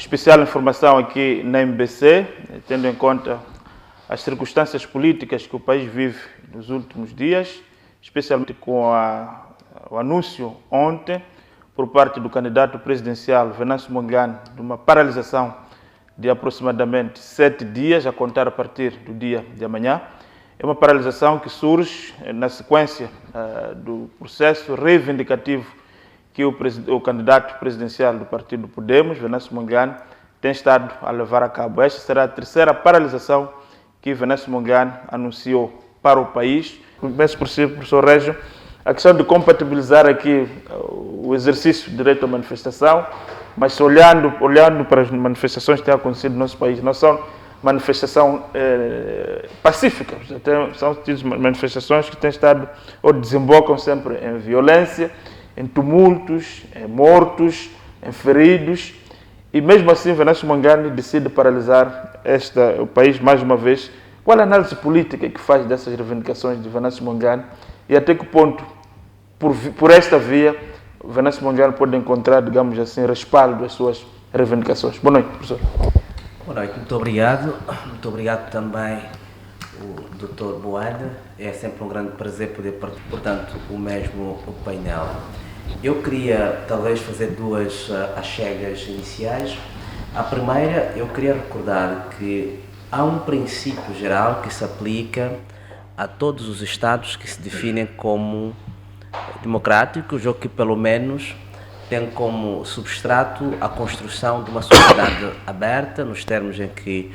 especial informação aqui na MBC, tendo em conta as circunstâncias políticas que o país vive nos últimos dias, especialmente com o anúncio ontem por parte do candidato presidencial Venâncio Mondlane de uma paralisação de aproximadamente 7 dias, a contar a partir do dia de amanhã. É uma paralisação que surge na sequência do processo reivindicativo que o candidato presidencial do partido Podemos, Venâncio Mondlane, tem estado a levar a cabo. Esta será a terceira paralisação que Venâncio Mondlane anunciou para o país. Começo por si, professor Régio, a questão de compatibilizar aqui o exercício do direito à manifestação, mas olhando para as manifestações que têm acontecido no nosso país, não são manifestações pacíficas, são manifestações que têm estado ou desembocam sempre em violência, em tumultos, em mortos, em feridos, e mesmo assim Venâncio Mondlane decide paralisar o país mais uma vez. Qual a análise política que faz dessas reivindicações de Venâncio Mondlane e até que ponto, por esta via, Venâncio Mondlane pode encontrar, digamos assim, respaldo às suas reivindicações? Boa noite, professor. Boa noite, muito obrigado. Muito obrigado também o Dr. Boada. É sempre um grande prazer poder participar, portanto, o mesmo painel. Eu queria talvez fazer duas achegas iniciais. A primeira, eu queria recordar que há um princípio geral que se aplica a todos os Estados que se definem como democráticos ou que pelo menos têm como substrato a construção de uma sociedade aberta, nos termos em que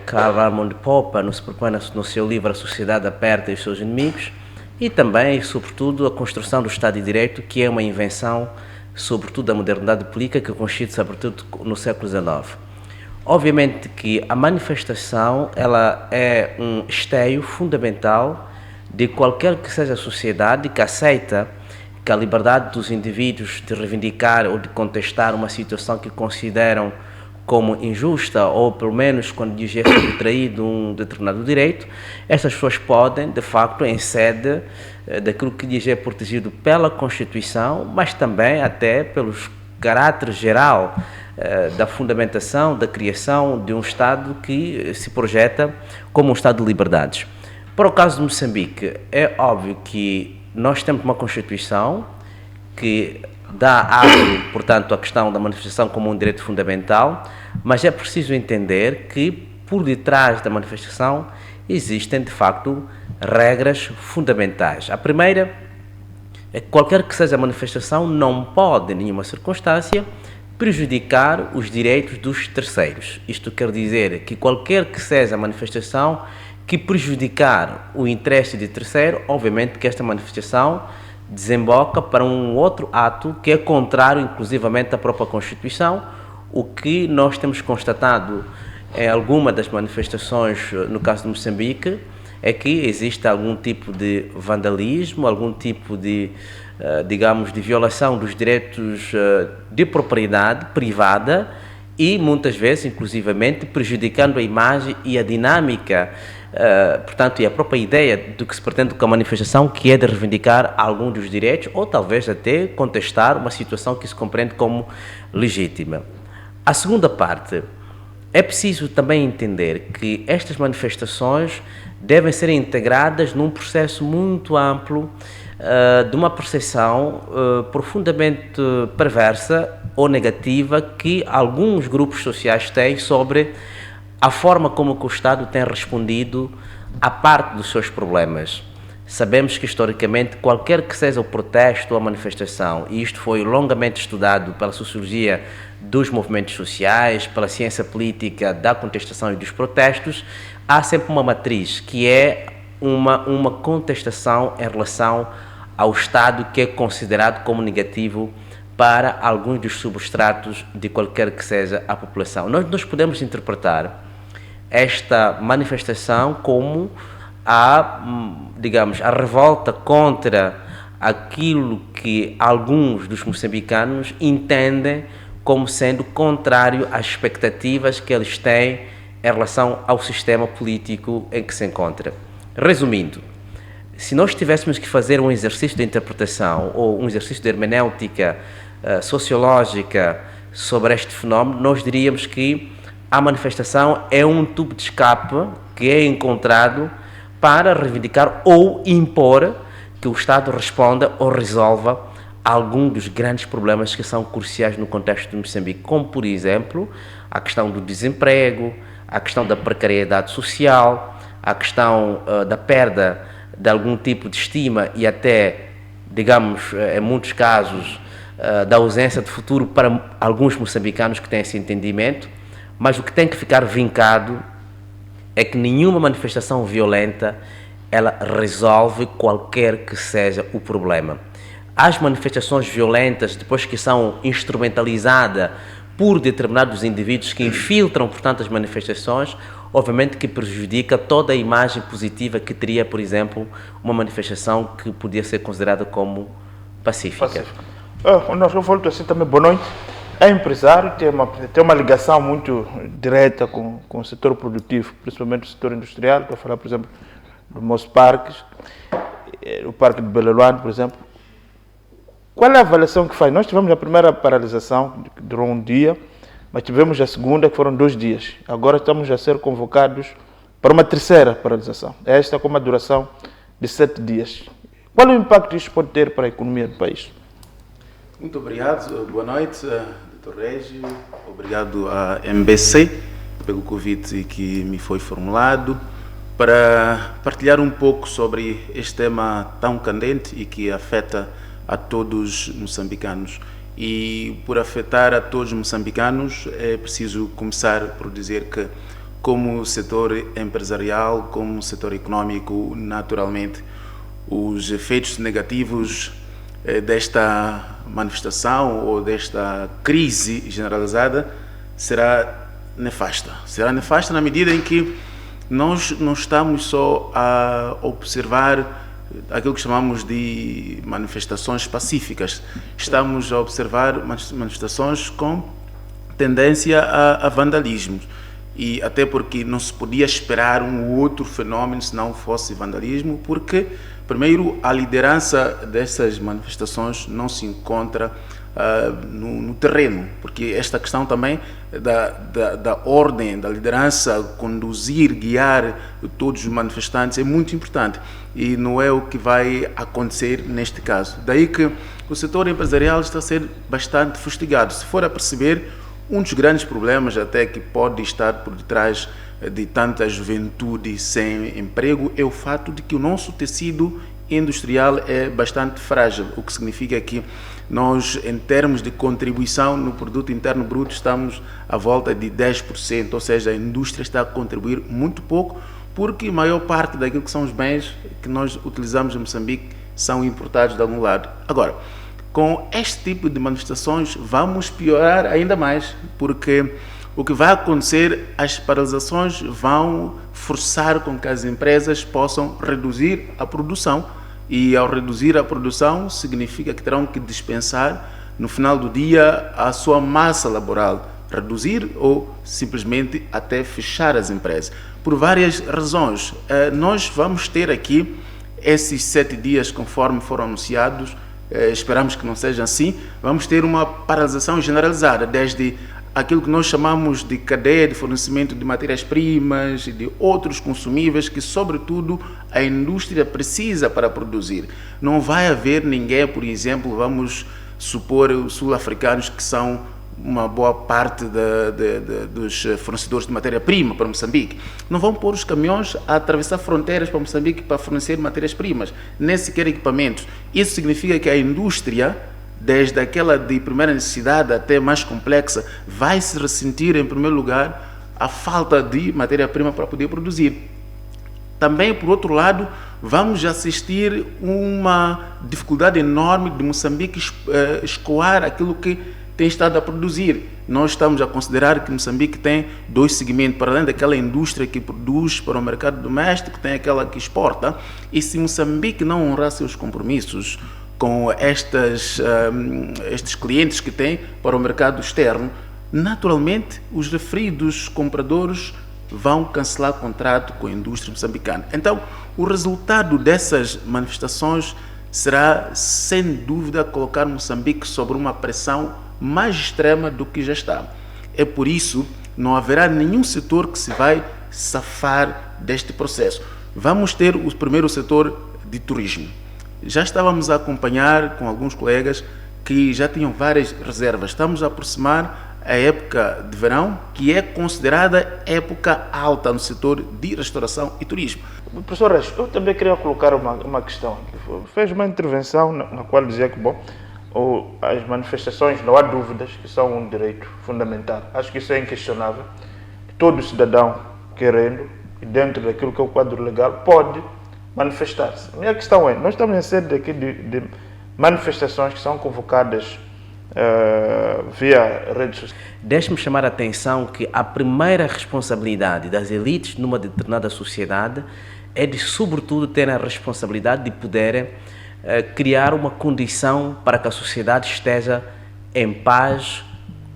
Karl Raimund Popper nos propõe no seu livro A Sociedade Aberta e os Seus Inimigos, e também, sobretudo, a construção do Estado de Direito, que é uma invenção, sobretudo, da modernidade política, que constitui-se, sobretudo, no século XIX. Obviamente que a manifestação ela é um esteio fundamental de qualquer que seja a sociedade que aceita que a liberdade dos indivíduos de reivindicar ou de contestar uma situação que consideram como injusta, ou pelo menos quando diz é subtraído um determinado direito, essas pessoas podem, de facto, em sede daquilo que diz é protegido pela Constituição, mas também até pelos caráter geral da fundamentação, da criação de um Estado que se projeta como um Estado de liberdades. Para o caso de Moçambique, é óbvio que nós temos uma Constituição que dá árvore, portanto, à questão da manifestação como um direito fundamental, mas é preciso entender que por detrás da manifestação existem, de facto, regras fundamentais. A primeira é que qualquer que seja a manifestação não pode, em nenhuma circunstância, prejudicar os direitos dos terceiros. Isto quer dizer que qualquer que seja a manifestação que prejudicar o interesse de terceiro, obviamente que esta manifestação desemboca para um outro ato que é contrário, inclusivamente, à própria Constituição, o que nós temos constatado em alguma das manifestações, no caso de Moçambique, é que existe algum tipo de vandalismo, algum tipo de, digamos, de violação dos direitos de propriedade privada e, muitas vezes, inclusivamente, prejudicando a imagem e a dinâmica, portanto, e a própria ideia do que se pretende com a manifestação, que é de reivindicar algum dos direitos ou talvez até contestar uma situação que se compreende como legítima. A segunda parte, é preciso também entender que estas manifestações devem ser integradas num processo muito amplo de uma percepção profundamente perversa ou negativa que alguns grupos sociais têm sobre a forma como o Estado tem respondido à parte dos seus problemas. Sabemos que, historicamente, qualquer que seja o protesto ou a manifestação, e isto foi longamente estudado pela sociologia dos movimentos sociais, pela ciência política da contestação e dos protestos, há sempre uma matriz, que é uma contestação em relação ao Estado que é considerado como negativo para alguns dos substratos de qualquer que seja a população. Nós podemos interpretar esta manifestação como digamos, a revolta contra aquilo que alguns dos moçambicanos entendem como sendo contrário às expectativas que eles têm em relação ao sistema político em que se encontra. Resumindo, se nós tivéssemos que fazer um exercício de interpretação ou um exercício de hermenêutica sociológica sobre este fenómeno, nós diríamos que a manifestação é um tubo de escape que é encontrado para reivindicar ou impor que o Estado responda ou resolva algum dos grandes problemas que são cruciais no contexto de Moçambique, como, por exemplo, a questão do desemprego, a questão da precariedade social, a questão da perda de algum tipo de estima e até, digamos, em muitos casos, da ausência de futuro para alguns moçambicanos que têm esse entendimento, mas o que tem que ficar vincado é que nenhuma manifestação violenta ela resolve qualquer que seja o problema. As manifestações violentas, depois que são instrumentalizadas por determinados indivíduos que infiltram, portanto, as manifestações, obviamente que prejudica toda a imagem positiva que teria, por exemplo, uma manifestação que podia ser considerada como pacífica. Eu volto assim também, boa noite. É empresário, tem uma ligação muito direta com o setor produtivo, principalmente o setor industrial. Estou a falar, por exemplo, dos meus parques, o Parque de Beleluane, por exemplo. Qual é a avaliação que faz? Nós tivemos a primeira paralisação, que durou um dia, mas tivemos a segunda, que foram 2 dias. Agora estamos a ser convocados para uma terceira paralisação. Esta com uma duração de 7 dias. Qual é o impacto que isto pode ter para a economia do país? Muito obrigado, boa noite, Dr. Régio, obrigado à MBC pelo convite que me foi formulado para partilhar um pouco sobre este tema tão candente e que afeta a todos os moçambicanos. E por afetar a todos os moçambicanos é preciso começar por dizer que, como setor empresarial, como setor econômico, naturalmente os efeitos negativos desta manifestação ou desta crise generalizada será nefasta. Será nefasta na medida em que nós não estamos só a observar aquilo que chamamos de manifestações pacíficas. Estamos a observar manifestações com tendência a vandalismo. E até porque não se podia esperar um outro fenómeno se não fosse vandalismo, porque, primeiro, a liderança dessas manifestações não se encontra no terreno, porque esta questão também da ordem, da liderança, conduzir, guiar todos os manifestantes é muito importante e não é o que vai acontecer neste caso. Daí que o setor empresarial está a ser bastante fustigado. Se for a perceber, um dos grandes problemas até que pode estar por detrás de tanta juventude sem emprego é o fato de que o nosso tecido industrial é bastante frágil, o que significa que nós, em termos de contribuição no produto interno bruto, estamos à volta de 10%, ou seja, a indústria está a contribuir muito pouco, porque a maior parte daquilo que são os bens que nós utilizamos em Moçambique são importados de algum lado. Agora, com este tipo de manifestações vamos piorar ainda mais, porque o que vai acontecer, as paralisações vão forçar com que as empresas possam reduzir a produção e ao reduzir a produção significa que terão que dispensar no final do dia a sua massa laboral, reduzir ou simplesmente até fechar as empresas. Por várias razões, nós vamos ter aqui esses 7 dias conforme foram anunciados, esperamos que não seja assim, vamos ter uma paralisação generalizada, desde aquilo que nós chamamos de cadeia de fornecimento de matérias-primas e de outros consumíveis que, sobretudo, a indústria precisa para produzir. Não vai haver ninguém, por exemplo, vamos supor os sul-africanos que são uma boa parte dos fornecedores de matéria-prima para Moçambique. Não vão pôr os caminhões a atravessar fronteiras para Moçambique para fornecer matérias-primas, nem sequer equipamentos. Isso significa que a indústria, desde aquela de primeira necessidade até mais complexa, vai se ressentir, em primeiro lugar, a falta de matéria-prima para poder produzir. Também, por outro lado, vamos assistir uma dificuldade enorme de Moçambique escoar aquilo que tem estado a produzir. Nós estamos a considerar que Moçambique tem 2 segmentos, para além daquela indústria que produz para o mercado doméstico, tem aquela que exporta, e se Moçambique não honrar seus compromissos com estes clientes que tem para o mercado externo, naturalmente os referidos compradores vão cancelar contrato com a indústria moçambicana. Então, o resultado dessas manifestações será, sem dúvida, colocar Moçambique sobre uma pressão mais extrema do que já está. É por isso não haverá nenhum setor que se vai safar deste processo. Vamos ter o primeiro setor de turismo. Já estávamos a acompanhar com alguns colegas que já tinham várias reservas. Estamos a aproximar a época de verão, que é considerada época alta no setor de restauração e turismo. Professor Reis, eu também queria colocar uma questão aqui. Fez uma intervenção na qual dizia que, bom, as manifestações, não há dúvidas que são um direito fundamental. Acho que isso é inquestionável. Todo cidadão querendo, e dentro daquilo que é o quadro legal, pode manifestar-se. A minha questão é, nós estamos em sede aqui de manifestações que são convocadas via redes sociais. Deixe-me chamar a atenção que a primeira responsabilidade das elites numa determinada sociedade é de, sobretudo, ter a responsabilidade de poderem criar uma condição para que a sociedade esteja em paz,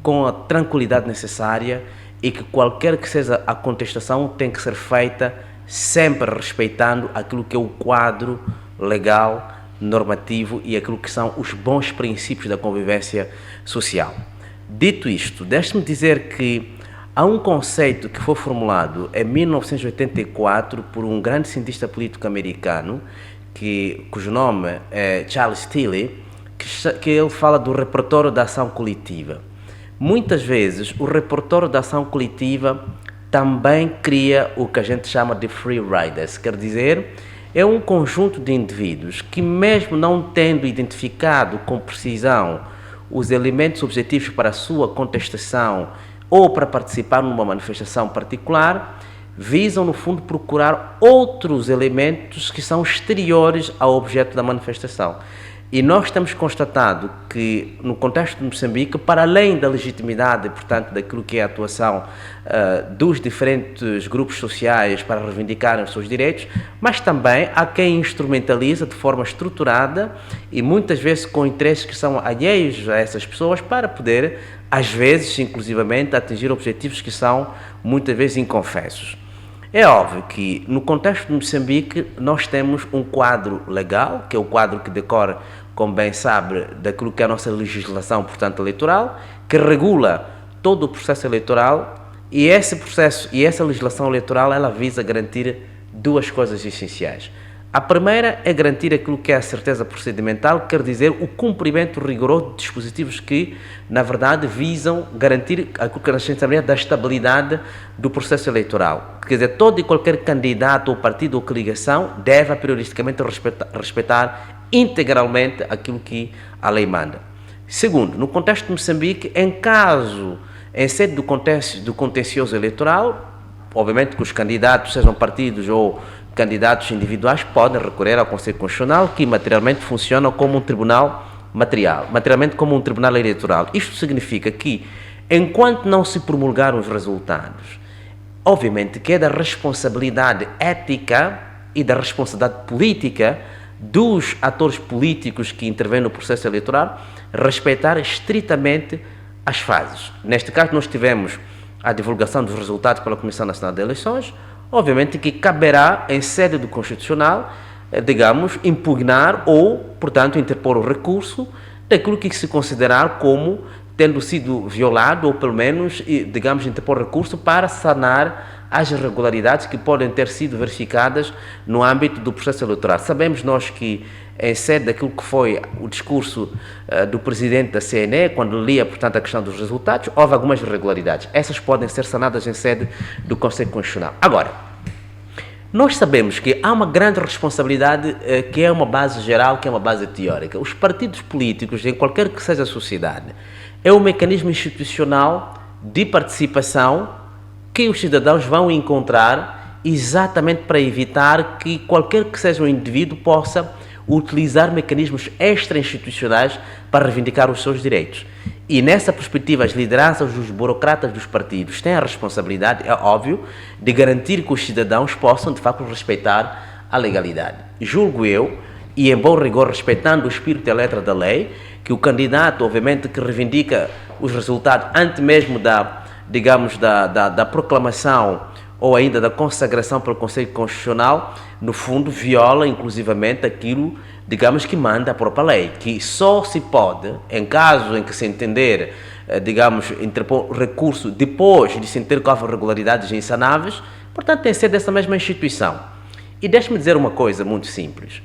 com a tranquilidade necessária, e que qualquer que seja a contestação tem que ser feita sempre respeitando aquilo que é o quadro legal, normativo e aquilo que são os bons princípios da convivência social. Dito isto, deixe-me dizer que há um conceito que foi formulado em 1984 por um grande cientista político americano, cujo nome é Charles Tilly, que ele fala do repertório da ação coletiva. Muitas vezes o repertório da ação coletiva também cria o que a gente chama de free riders, quer dizer, é um conjunto de indivíduos que, mesmo não tendo identificado com precisão os elementos objetivos para a sua contestação ou para participar numa manifestação particular, visam, no fundo, procurar outros elementos que são exteriores ao objeto da manifestação. E nós temos constatado que, no contexto de Moçambique, para além da legitimidade, portanto, daquilo que é a atuação dos diferentes grupos sociais para reivindicarem os seus direitos, mas também há quem instrumentaliza de forma estruturada e muitas vezes com interesses que são alheios a essas pessoas para poder, às vezes, inclusivamente, atingir objetivos que são muitas vezes inconfessos. É óbvio que, no contexto de Moçambique, nós temos um quadro legal, que é o quadro que decorre, como bem sabe, daquilo que é a nossa legislação, portanto, eleitoral, que regula todo o processo eleitoral, e esse processo e essa legislação eleitoral, ela visa garantir duas coisas essenciais. A primeira é garantir aquilo que é a certeza procedimental, quer dizer, o cumprimento rigoroso de dispositivos que, na verdade, visam garantir aquilo que nós chamamos da estabilidade do processo eleitoral. Quer dizer, todo e qualquer candidato ou partido ou coligação deve, periodicamente, respeitar integralmente aquilo que a lei manda. Segundo, no contexto de Moçambique, em sede do contencioso eleitoral, obviamente que os candidatos, sejam partidos ou candidatos individuais, podem recorrer ao Conselho Constitucional, que materialmente funciona como um tribunal materialmente como um tribunal eleitoral. Isto significa que, enquanto não se promulgaram os resultados, obviamente que é da responsabilidade ética e da responsabilidade política dos atores políticos que intervêm no processo eleitoral respeitar estritamente as fases. Neste caso, nós tivemos a divulgação dos resultados pela Comissão Nacional de Eleições. Obviamente que caberá, em sede do Constitucional, digamos, impugnar ou, portanto, interpor o recurso daquilo que se considerar como tendo sido violado ou, pelo menos, digamos, interpor recurso para sanar as irregularidades que podem ter sido verificadas no âmbito do processo eleitoral. Sabemos nós que, em sede daquilo que foi o discurso do presidente da CNE, quando lia, portanto, a questão dos resultados, houve algumas irregularidades. Essas podem ser sanadas em sede do Conselho Constitucional. Agora, nós sabemos que há uma grande responsabilidade que é uma base geral, que é uma base teórica. Os partidos políticos, em qualquer que seja a sociedade, é um mecanismo institucional de participação que os cidadãos vão encontrar exatamente para evitar que qualquer que seja um indivíduo possa utilizar mecanismos extra-institucionais para reivindicar os seus direitos. E nessa perspectiva, as lideranças dos burocratas dos partidos têm a responsabilidade, é óbvio, de garantir que os cidadãos possam, de facto, respeitar a legalidade. Julgo eu, e em bom rigor, respeitando o espírito e a letra da lei, que o candidato, obviamente, que reivindica os resultados antes mesmo da proclamação ou ainda da consagração pelo Conselho Constitucional, no fundo viola inclusivamente aquilo, digamos, que manda a própria lei, que só se pode, em caso em que se entender, digamos, interpor recurso depois de se entender que houve irregularidades insanáveis, portanto tem que ser dessa mesma instituição. E deixe-me dizer uma coisa muito simples.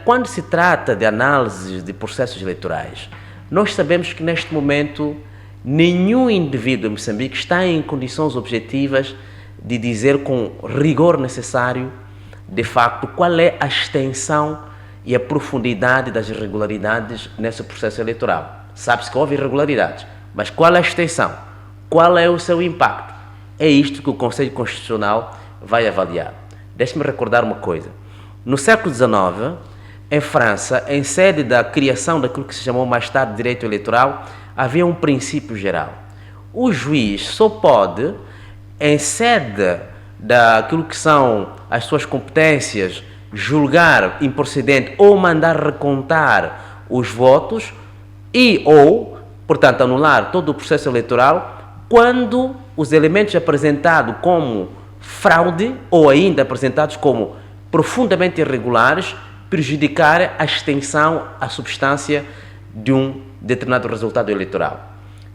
Quando se trata de análise de processos eleitorais, nós sabemos que neste momento nenhum indivíduo em Moçambique está em condições objetivas de dizer com rigor necessário, de facto, qual é a extensão e a profundidade das irregularidades nesse processo eleitoral. Sabe-se que houve irregularidades, mas qual é a extensão? Qual é o seu impacto? É isto que o Conselho Constitucional vai avaliar. Deixe-me recordar uma coisa. No século XIX, em França, em sede da criação daquilo que se chamou mais tarde direito eleitoral, havia um princípio geral. O juiz só pode, em sede daquilo que são as suas competências, julgar improcedente ou mandar recontar os votos e ou, portanto, anular todo o processo eleitoral quando os elementos apresentados como fraude ou ainda apresentados como profundamente irregulares prejudicarem a extensão, a substância de um determinado resultado eleitoral.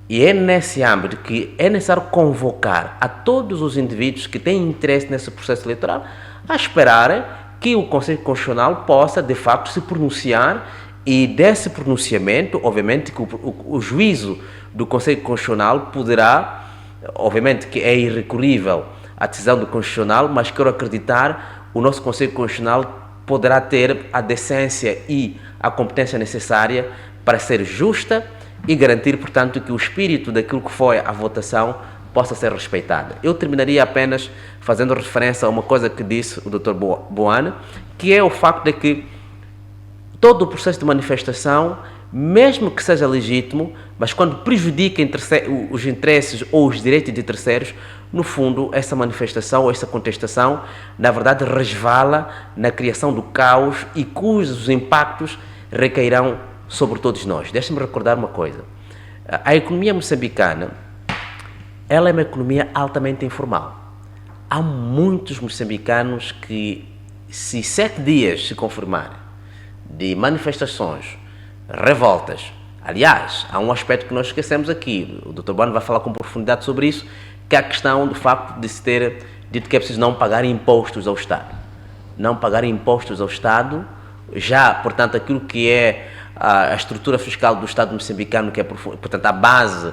E é nesse âmbito que é necessário convocar a todos os indivíduos que têm interesse nesse processo eleitoral a esperarem que o Conselho Constitucional possa, de facto, se pronunciar e desse pronunciamento, obviamente, que o juízo do Conselho Constitucional poderá, obviamente que é irrecorrível a decisão do Constitucional, mas quero acreditar o nosso Conselho Constitucional poderá ter a decência e a competência necessária para ser justa e garantir, portanto, que o espírito daquilo que foi a votação possa ser respeitado. Eu terminaria apenas fazendo referência a uma coisa que disse o Dr. Boane, que é o facto de que todo o processo de manifestação, mesmo que seja legítimo, mas quando prejudica os interesses ou os direitos de terceiros, no fundo, essa manifestação ou essa contestação, na verdade, resvala na criação do caos e cujos impactos recairão sobre todos nós. Deixe-me recordar uma coisa. A economia moçambicana, ela é uma economia altamente informal. Há muitos moçambicanos que, se 7 dias se confirmarem de manifestações, revoltas, aliás, há um aspecto que nós esquecemos aqui, o Dr. Boane vai falar com profundidade sobre isso, que é a questão do facto de se ter dito que é preciso não pagar impostos ao Estado. Não pagar impostos ao Estado, já, portanto, aquilo que é a estrutura fiscal do Estado moçambicano, que é, portanto, a base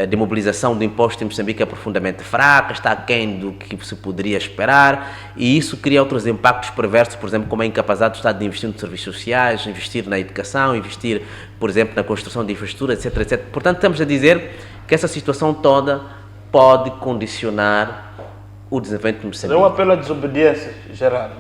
de mobilização do imposto em Moçambique é profundamente fraca, está aquém do que se poderia esperar, e isso cria outros impactos perversos, por exemplo, como a incapacidade do Estado de investir nos serviços sociais, investir na educação, investir, por exemplo, na construção de infraestrutura, etc, etc. Portanto, estamos a dizer que essa situação toda pode condicionar o desenvolvimento de Moçambique. É um apelo à desobediência geral.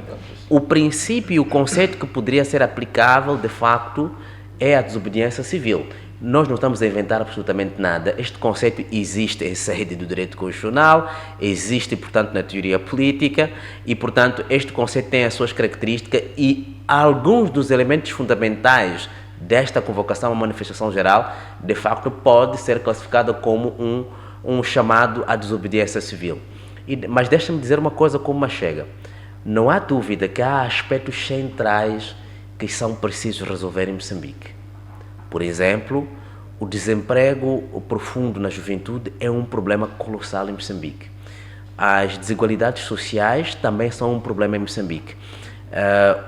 O princípio e o conceito que poderia ser aplicável, de facto, é a desobediência civil. Nós não estamos a inventar absolutamente nada. Este conceito existe em sede do direito constitucional, existe, portanto, na teoria política e, portanto, este conceito tem as suas características e alguns dos elementos fundamentais desta convocação à manifestação geral, de facto, pode ser classificado como um chamado à desobediência civil. Mas deixa-me dizer uma coisa como uma chega. Não há dúvida que há aspectos centrais que são precisos resolver em Moçambique. Por exemplo, o desemprego profundo na juventude é um problema colossal em Moçambique. As desigualdades sociais também são um problema em Moçambique.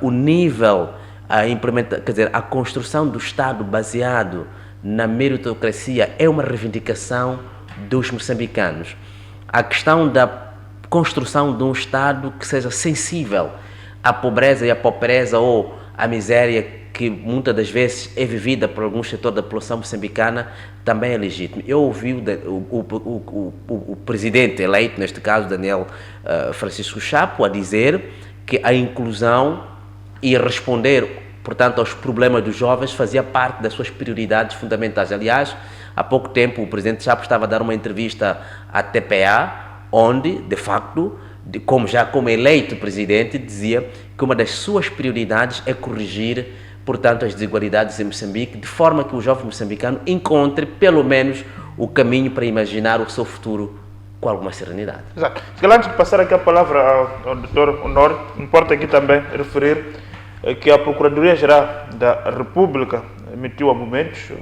O nível, a construção do Estado baseado na meritocracia é uma reivindicação dos moçambicanos. A questão da construção de um Estado que seja sensível à pobreza e à paupereza ou à miséria que muitas das vezes é vivida por algum setor da população moçambicana também é legítimo. Eu ouvi o presidente eleito, neste caso Daniel Francisco Chapo, a dizer que a inclusão e responder, portanto, aos problemas dos jovens fazia parte das suas prioridades fundamentais. Aliás, há pouco tempo o presidente Chapo estava a dar uma entrevista à TPA, onde, de facto, como eleito presidente, dizia que uma das suas prioridades é corrigir, portanto, as desigualdades em Moçambique, de forma que o jovem moçambicano encontre, pelo menos, o caminho para imaginar o seu futuro com alguma serenidade. Exato. Se calhar, antes de passar aqui a palavra ao Dr. Honório, importa aqui também referir que a Procuradoria-Geral da República emitiu há momentos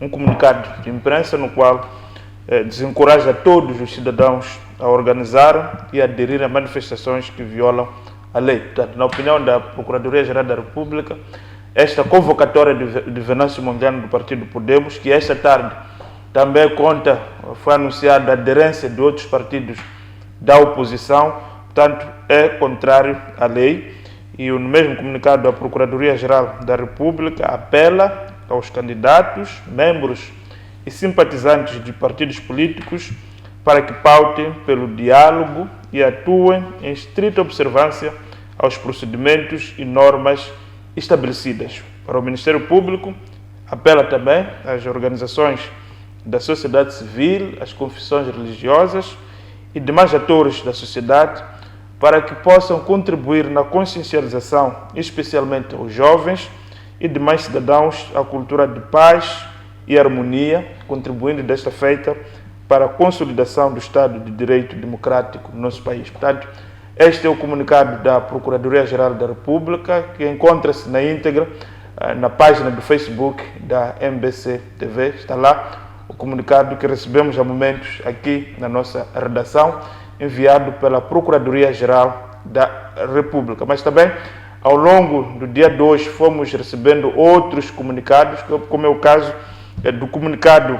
um comunicado de imprensa no qual desencoraja todos os cidadãos a organizar e aderir a manifestações que violam a lei. Portanto, na opinião da Procuradoria-Geral da República, esta convocatória de Venâncio Mondlane do Partido Podemos, que esta tarde também foi anunciada a aderência de outros partidos da oposição, portanto, é contrário à lei. E no mesmo comunicado, a Procuradoria-Geral da República apela aos candidatos, membros e simpatizantes de partidos políticos para que pautem pelo diálogo e atuem em estrita observância aos procedimentos e normas estabelecidas. Para o Ministério Público, apela também às organizações da sociedade civil, às confissões religiosas e demais atores da sociedade para que possam contribuir na consciencialização, especialmente aos jovens e demais cidadãos, à cultura de paz e harmonia, contribuindo desta feita para a consolidação do Estado de Direito Democrático no nosso país. Portanto, este é o comunicado da Procuradoria-Geral da República, que encontra-se na íntegra na página do Facebook da MBC TV. Está lá o comunicado que recebemos há momentos aqui na nossa redação, enviado pela Procuradoria-Geral da República. Mas também, ao longo do dia de hoje, fomos recebendo outros comunicados, como é o caso do comunicado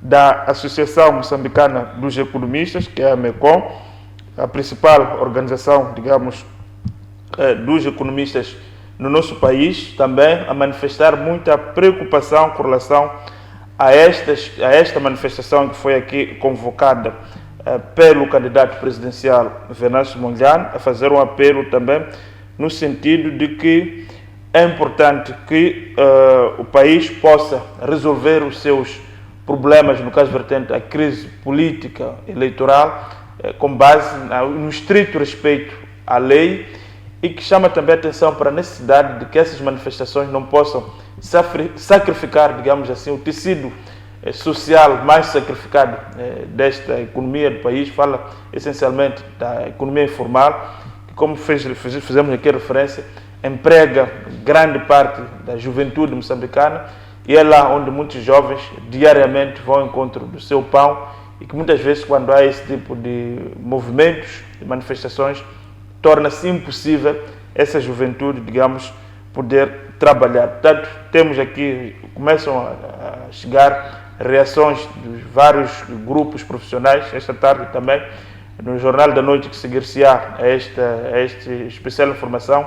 da Associação Moçambicana dos Economistas, que é a MECOM, a principal organização, digamos, dos economistas no nosso país, também a manifestar muita preocupação com relação a esta manifestação que foi aqui convocada pelo candidato presidencial Venâncio Mondlane, a fazer um apelo também no sentido de que é importante que o país possa resolver os seus problemas, no caso vertente a crise política eleitoral, com base no estrito respeito à lei, e que chama também a atenção para a necessidade de que essas manifestações não possam sacrificar, digamos assim, o tecido social mais sacrificado desta economia do país. Fala essencialmente da economia informal, que, como fizemos aqui referência, emprega grande parte da juventude moçambicana, e é lá onde muitos jovens diariamente vão ao encontro do seu pão, e que muitas vezes, quando há esse tipo de movimentos, de manifestações, torna-se impossível essa juventude, digamos, poder trabalhar. Portanto, temos aqui, começam a chegar reações dos vários grupos profissionais. Esta tarde também, no Jornal da Noite que seguir-se-á a esta especial informação,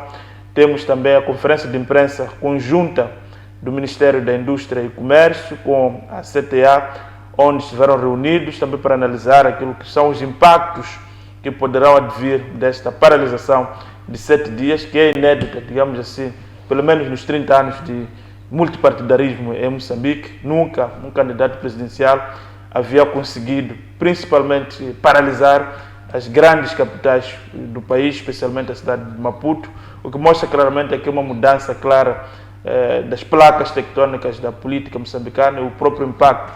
temos também a conferência de imprensa conjunta do Ministério da Indústria e Comércio com a CTA, onde estiveram reunidos também para analisar aquilo que são os impactos que poderão advir desta paralisação de 7 dias, que é inédita, digamos assim, pelo menos nos 30 anos de multipartidarismo em Moçambique. Nunca um candidato presidencial havia conseguido, principalmente, paralisar as grandes capitais do país, especialmente a cidade de Maputo, o que mostra claramente aqui uma mudança clara das placas tectônicas da política moçambicana e o próprio impacto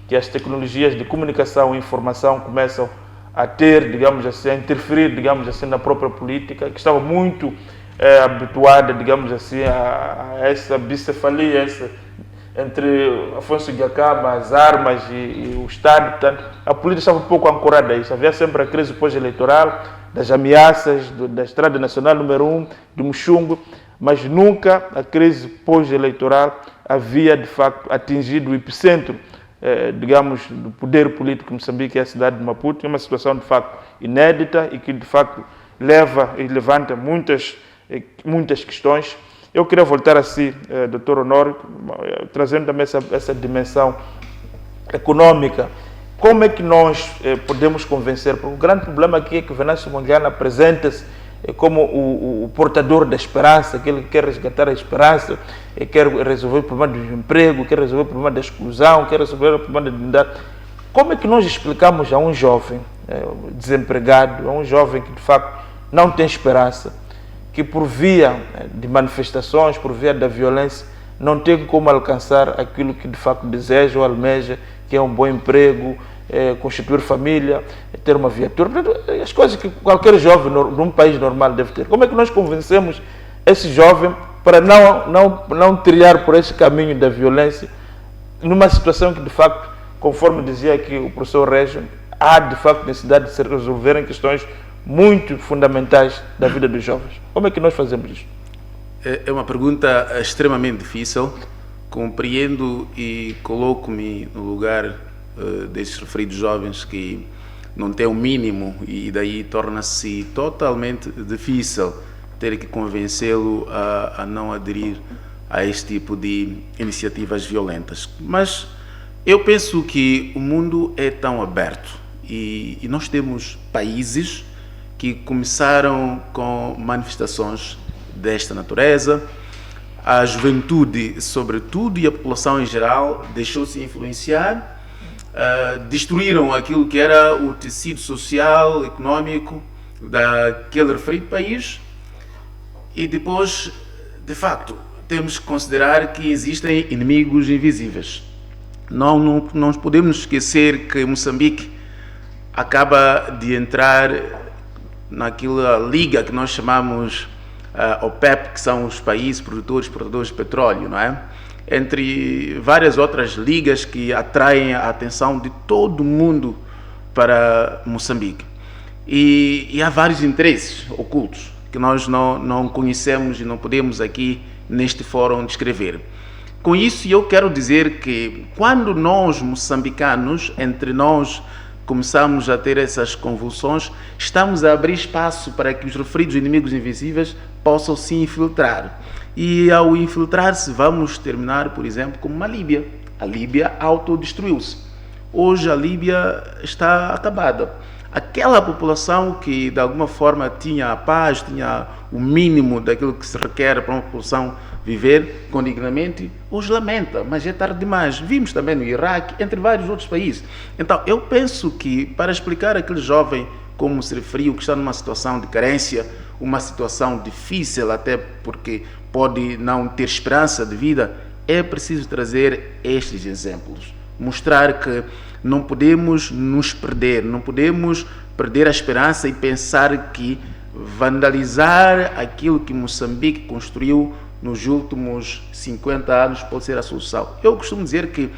que as tecnologias de comunicação e informação começam a ter, digamos assim, a interferir, digamos assim, na própria política, que estava muito habituada, digamos assim, a essa bicefalia, entre Afonso Dhlakama, as armas e o Estado. Portanto, a política estava um pouco ancorada a isso. Havia sempre a crise pós-eleitoral, das ameaças, da Estrada Nacional número 1, do Muxungo, mas nunca a crise pós-eleitoral havia, de facto, atingido o epicentro, digamos, do poder político de Moçambique, é a cidade de Maputo. É uma situação, de facto, inédita e que, de facto, leva e levanta muitas questões. Eu queria voltar a si, Dr. Honório, trazendo também essa dimensão econômica. Como é que nós podemos convencer? Porque o grande problema aqui é que o Venâncio Mondlane apresenta-se como o portador da esperança, aquele que quer resgatar a esperança, quer resolver o problema do emprego, quer resolver o problema da exclusão, quer resolver o problema da dignidade. Como é que nós explicamos a um jovem desempregado, a um jovem que de facto não tem esperança, que por via de manifestações, por via da violência, não tem como alcançar aquilo que de facto deseja ou almeja, que é um bom emprego, constituir família, ter uma viatura, as coisas que qualquer jovem num país normal deve ter. Como é que nós convencemos esse jovem para não trilhar por esse caminho da violência, numa situação que, de facto, conforme dizia aqui o professor Régio, há, de facto, necessidade de se resolverem questões muito fundamentais da vida dos jovens? Como é que nós fazemos isso? É uma pergunta extremamente difícil. Compreendo e coloco-me no lugar desses referidos jovens que não têm o mínimo, e daí torna-se totalmente difícil ter que convencê-lo a não aderir a este tipo de iniciativas violentas. Mas eu penso que o mundo é tão aberto e nós temos países que começaram com manifestações desta natureza. A juventude, sobretudo, e a população em geral deixou-se influenciar, destruíram aquilo que era o tecido social, econômico daquele referido país, e depois, de facto, temos que considerar que existem inimigos invisíveis. Não podemos esquecer que Moçambique acaba de entrar naquela liga que nós chamamos OPEP, que são os países produtores e exportadores de petróleo, não é? Entre várias outras ligas que atraem a atenção de todo mundo para Moçambique. E há vários interesses ocultos que nós não conhecemos e não podemos aqui neste fórum descrever. Com isso, eu quero dizer que quando nós, moçambicanos, entre nós, começamos a ter essas convulsões, estamos a abrir espaço para que os referidos inimigos invisíveis possam se infiltrar. E ao infiltrar-se, vamos terminar, por exemplo, como a Líbia. A Líbia autodestruiu-se. Hoje a Líbia está acabada. Aquela população que de alguma forma tinha a paz, tinha o mínimo daquilo que se requer para uma população viver dignamente, hoje lamenta, mas é tarde demais. Vimos também no Iraque, entre vários outros países. Então, eu penso que para explicar aquele jovem como se referiu, que está numa situação de carência, uma situação difícil, até porque pode não ter esperança de vida, é preciso trazer estes exemplos. Mostrar que não podemos nos perder, não podemos perder a esperança e pensar que vandalizar aquilo que Moçambique construiu nos últimos 50 anos pode ser a solução. Eu costumo dizer que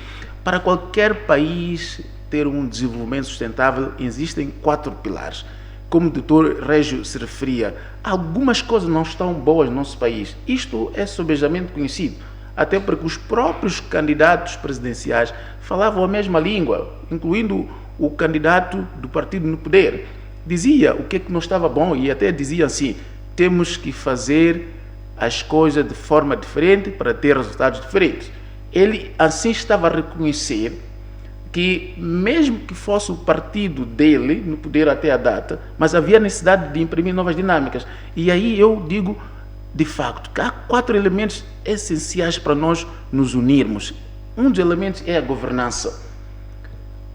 para qualquer país ter um desenvolvimento sustentável existem 4 pilares. Como o Dr. Régio se referia, algumas coisas não estão boas no nosso país. Isto é sobejamente conhecido, até porque os próprios candidatos presidenciais falavam a mesma língua, incluindo o candidato do partido no poder. Dizia o que é que não estava bom e até dizia assim: temos que fazer as coisas de forma diferente para ter resultados diferentes. Ele assim estava a reconhecer que mesmo que fosse o partido dele no poder até a data, mas havia necessidade de imprimir novas dinâmicas. E aí eu digo, de facto, que há 4 elementos essenciais para nós nos unirmos. Um dos elementos é a governança,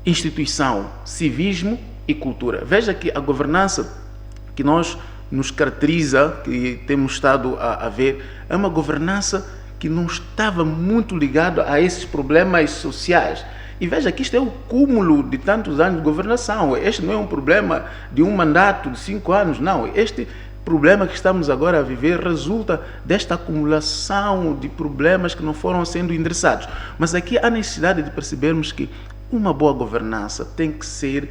instituição, civismo e cultura. Veja que a governança que nos caracteriza, que temos estado a ver, é uma governança que não estava muito ligada a esses problemas sociais. E veja que isto é o cúmulo de tantos anos de governação. Este não é um problema de um mandato de 5 anos, não. Este problema que estamos agora a viver resulta desta acumulação de problemas que não foram sendo endereçados. Mas aqui há necessidade de percebermos que uma boa governança tem que ser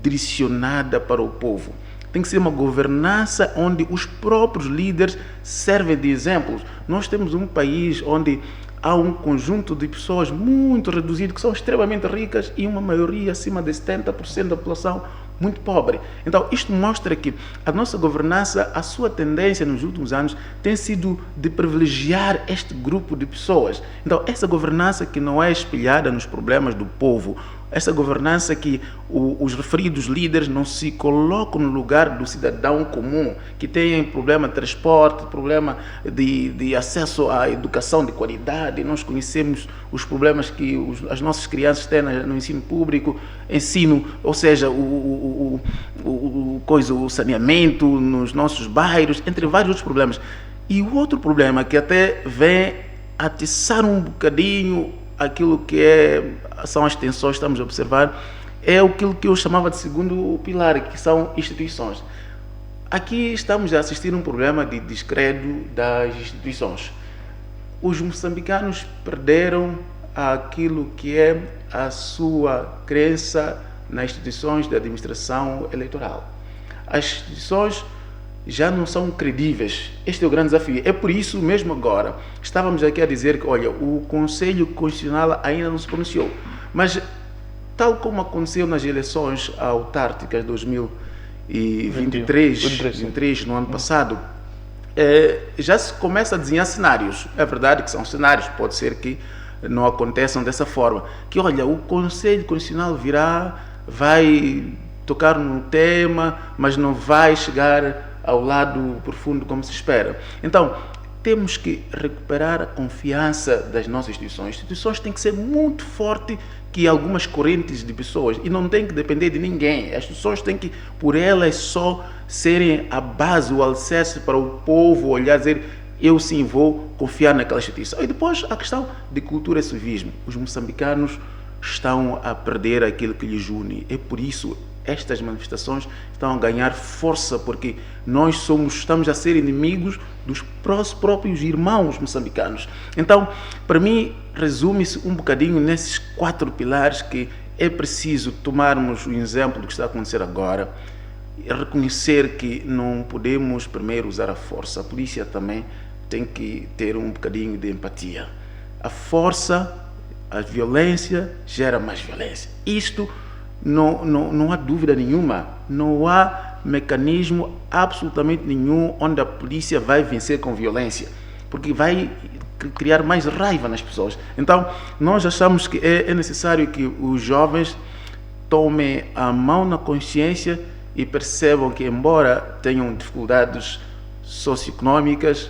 direcionada para o povo. Tem que ser uma governança onde os próprios líderes servem de exemplos. Nós temos um país onde há um conjunto de pessoas muito reduzido, que são extremamente ricas, e uma maioria, acima de 70% da população, muito pobre. Então, isto mostra que a nossa governança, a sua tendência nos últimos anos, tem sido de privilegiar este grupo de pessoas. Então, essa governança que não é espelhada nos problemas do povo, essa governança que os referidos líderes não se colocam no lugar do cidadão comum, que tem problema de transporte, problema de acesso à educação de qualidade. Nós conhecemos os problemas que as nossas crianças têm no ensino público, ensino, ou seja, o saneamento nos nossos bairros, entre vários outros problemas. E o outro problema que até vem atiçar um bocadinho aquilo que são as tensões que estamos a observar, é aquilo que eu chamava de segundo pilar, que são instituições. Aqui estamos a assistir a um problema de descrédito das instituições. Os moçambicanos perderam aquilo que é a sua crença nas instituições de administração eleitoral. As instituições já não são credíveis. Este é o grande desafio. É por isso mesmo agora, estávamos aqui a dizer que, olha, o Conselho Constitucional ainda não se pronunciou. Mas, tal como aconteceu nas eleições autárquicas de 2023, no ano passado, já se começa a desenhar cenários. É verdade que são cenários, pode ser que não aconteçam dessa forma. Que, olha, o Conselho Constitucional vai tocar no tema, mas não vai chegar ao lado profundo como se espera. Então, temos que recuperar a confiança das nossas instituições. As instituições têm que ser muito fortes que algumas correntes de pessoas, e não tem que depender de ninguém. As instituições têm que, por elas só, serem a base, o alicerce para o povo olhar e dizer: eu sim vou confiar naquela instituição. E depois a questão de cultura e civismo. Os moçambicanos estão a perder aquilo que lhes une. É por isso estas manifestações estão a ganhar força, porque nós estamos a ser inimigos dos próprios irmãos moçambicanos. Então, para mim, resume-se um bocadinho nesses 4 pilares que é preciso tomarmos o exemplo do que está a acontecer agora, reconhecer que não podemos primeiro usar a força. A polícia também tem que ter um bocadinho de empatia. A força, a violência gera mais violência. Isto não há dúvida nenhuma, não há mecanismo absolutamente nenhum onde a polícia vai vencer com violência, porque vai criar mais raiva nas pessoas. Então, nós achamos que é necessário que os jovens tomem a mão na consciência e percebam que, embora tenham dificuldades socioeconómicas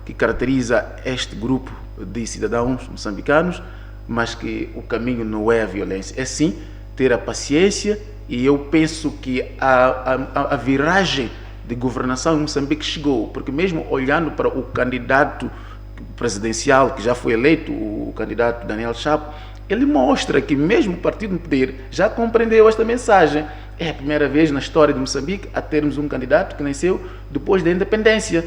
que caracteriza este grupo de cidadãos moçambicanos, mas que o caminho não é a violência, é sim ter a paciência. E eu penso que a viragem de governação em Moçambique chegou, porque mesmo olhando para o candidato presidencial que já foi eleito, o candidato Daniel Chapo, ele mostra que mesmo o partido no poder já compreendeu esta mensagem. É a primeira vez na história de Moçambique a termos um candidato que nasceu depois da independência.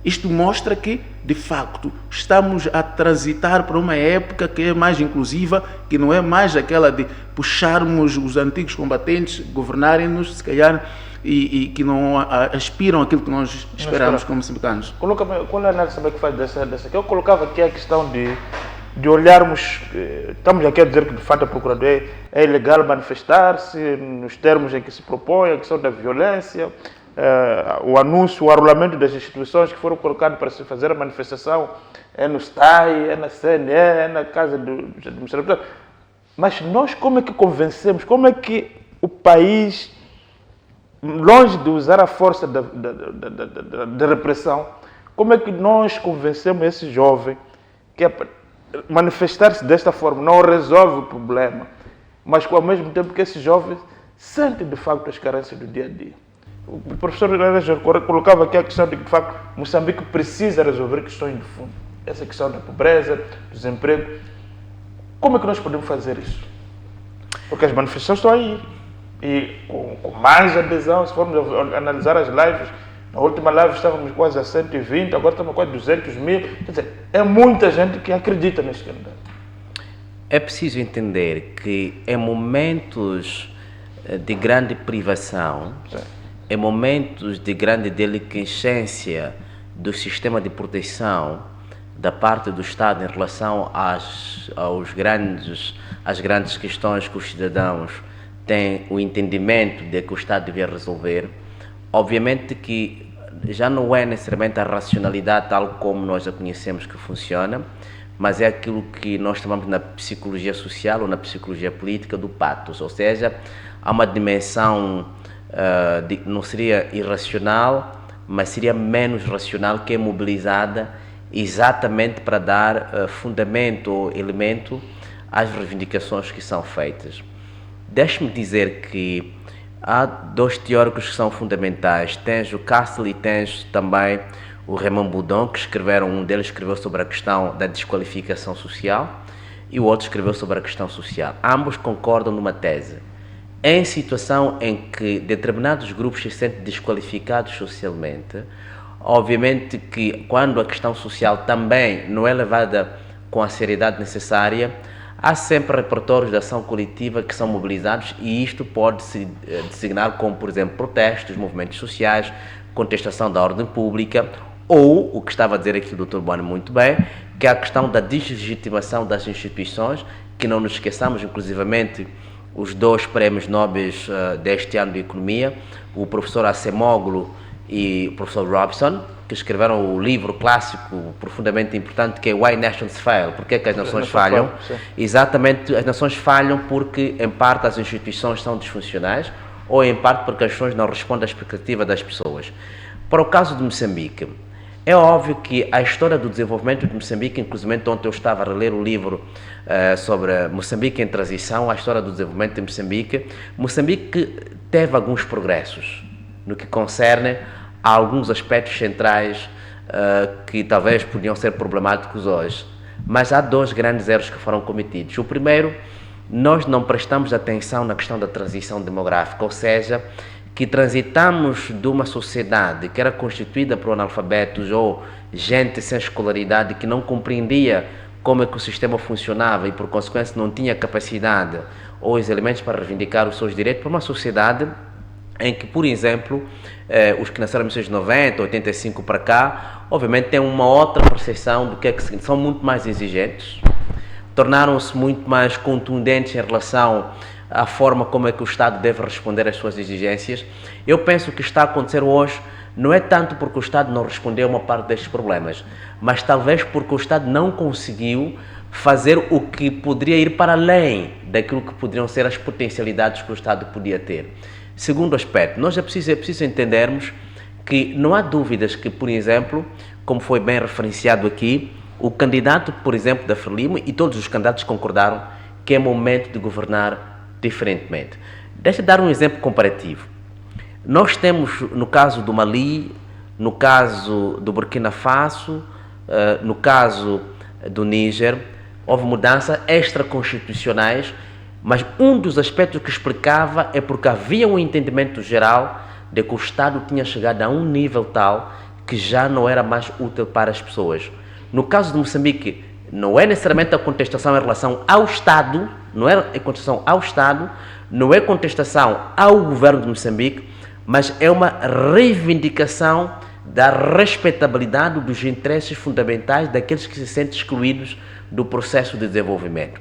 Isto mostra que, de facto, estamos a transitar para uma época que é mais inclusiva, que não é mais aquela de puxarmos os antigos combatentes, governarem-nos, se calhar, e que não aspiram aquilo que nós esperamos como moçambicanos. Qual é a análise que faz dessa? Eu colocava aqui a questão de olharmos, estamos aqui a dizer que de fato a Procuradoria é ilegal manifestar-se nos termos em que se propõe, a questão da violência, o anúncio, o arrolamento das instituições que foram colocadas para se fazer a manifestação é no STAI, é na CNE, é na Casa do Administrador. Mas nós como é que convencemos, como é que o país, longe de usar a força da repressão, como é que nós convencemos esse jovem que manifestar-se desta forma não resolve o problema, mas ao mesmo tempo que esse jovem sente de facto as carências do dia a dia? O professor colocava aqui a questão de que, de facto, Moçambique precisa resolver questões de fundo. Essa questão da pobreza, do desemprego. Como é que nós podemos fazer isso? Porque as manifestações estão aí. E com mais adesão, se formos analisar as lives, na última live estávamos quase a 120, agora estamos quase a 200 mil. Quer dizer, é muita gente que acredita neste candidato. É preciso entender que em momentos de grande privação, em momentos de grande delinquência do sistema de proteção da parte do Estado em relação às grandes questões que os cidadãos têm o entendimento de que o Estado devia resolver, obviamente que já não é necessariamente a racionalidade tal como nós a conhecemos que funciona, mas é aquilo que nós chamamos na psicologia social ou na psicologia política do patos, ou seja, há uma dimensão não seria irracional, mas seria menos racional, que é mobilizada exatamente para dar fundamento ou elemento às reivindicações que são feitas. Deixe-me dizer que há 2 teóricos que são fundamentais. Tens o Castle e tens também o Raymond Boudon, que escreveram, um deles escreveu sobre a questão da desqualificação social e o outro escreveu sobre a questão social. Ambos concordam numa tese, em situação em que determinados grupos se sentem desqualificados socialmente, obviamente que quando a questão social também não é levada com a seriedade necessária, há sempre repertórios de ação coletiva que são mobilizados e isto pode se designar como, por exemplo, protestos, movimentos sociais, contestação da ordem pública ou, o que estava a dizer aqui o Dr. Bueno muito bem, que é a questão da deslegitimação das instituições, que não nos esqueçamos, inclusivamente, os 2 prémios Nobel deste ano de Economia, o professor Acemoglu e o professor Robson, que escreveram o livro clássico profundamente importante que é Why Nations Fail, porque é que as nações falham? Exatamente, as nações falham porque em parte as instituições são disfuncionais ou em parte porque as nações não respondem à expectativa das pessoas. Para o caso de Moçambique, é óbvio que a história do desenvolvimento de Moçambique, inclusive ontem eu estava a reler o livro sobre Moçambique em transição, a história do desenvolvimento de Moçambique. Moçambique teve alguns progressos no que concerne a alguns aspectos centrais que talvez podiam ser problemáticos hoje. Mas há 2 grandes erros que foram cometidos. O primeiro, nós não prestamos atenção na questão da transição demográfica, ou seja, que transitamos de uma sociedade que era constituída por analfabetos ou gente sem escolaridade que não compreendia como é que o sistema funcionava e por consequência não tinha capacidade ou os elementos para reivindicar os seus direitos, para uma sociedade em que, por exemplo, os que nasceram em 1990, 85 para cá, obviamente têm uma outra percepção do que é que são muito mais exigentes, tornaram-se muito mais contundentes em relação à forma como é que o Estado deve responder às suas exigências. Eu penso que está a acontecer hoje não é tanto porque o Estado não respondeu a uma parte destes problemas, mas talvez porque o Estado não conseguiu fazer o que poderia ir para além daquilo que poderiam ser as potencialidades que o Estado podia ter. Segundo aspecto, nós é preciso entendermos que não há dúvidas que, por exemplo, como foi bem referenciado aqui, o candidato, por exemplo, da Frelimo e todos os candidatos concordaram que é momento de governar diferentemente. Deixa-me dar um exemplo comparativo. Nós temos, no caso do Mali, no caso do Burkina Faso, no caso do Níger, houve mudanças extraconstitucionais, mas um dos aspectos que explicava é porque havia um entendimento geral de que o Estado tinha chegado a um nível tal que já não era mais útil para as pessoas. No caso de Moçambique, não é necessariamente a contestação em relação ao Estado, não é a contestação ao Estado, não é contestação ao governo de Moçambique, mas é uma reivindicação da respeitabilidade dos interesses fundamentais daqueles que se sentem excluídos do processo de desenvolvimento.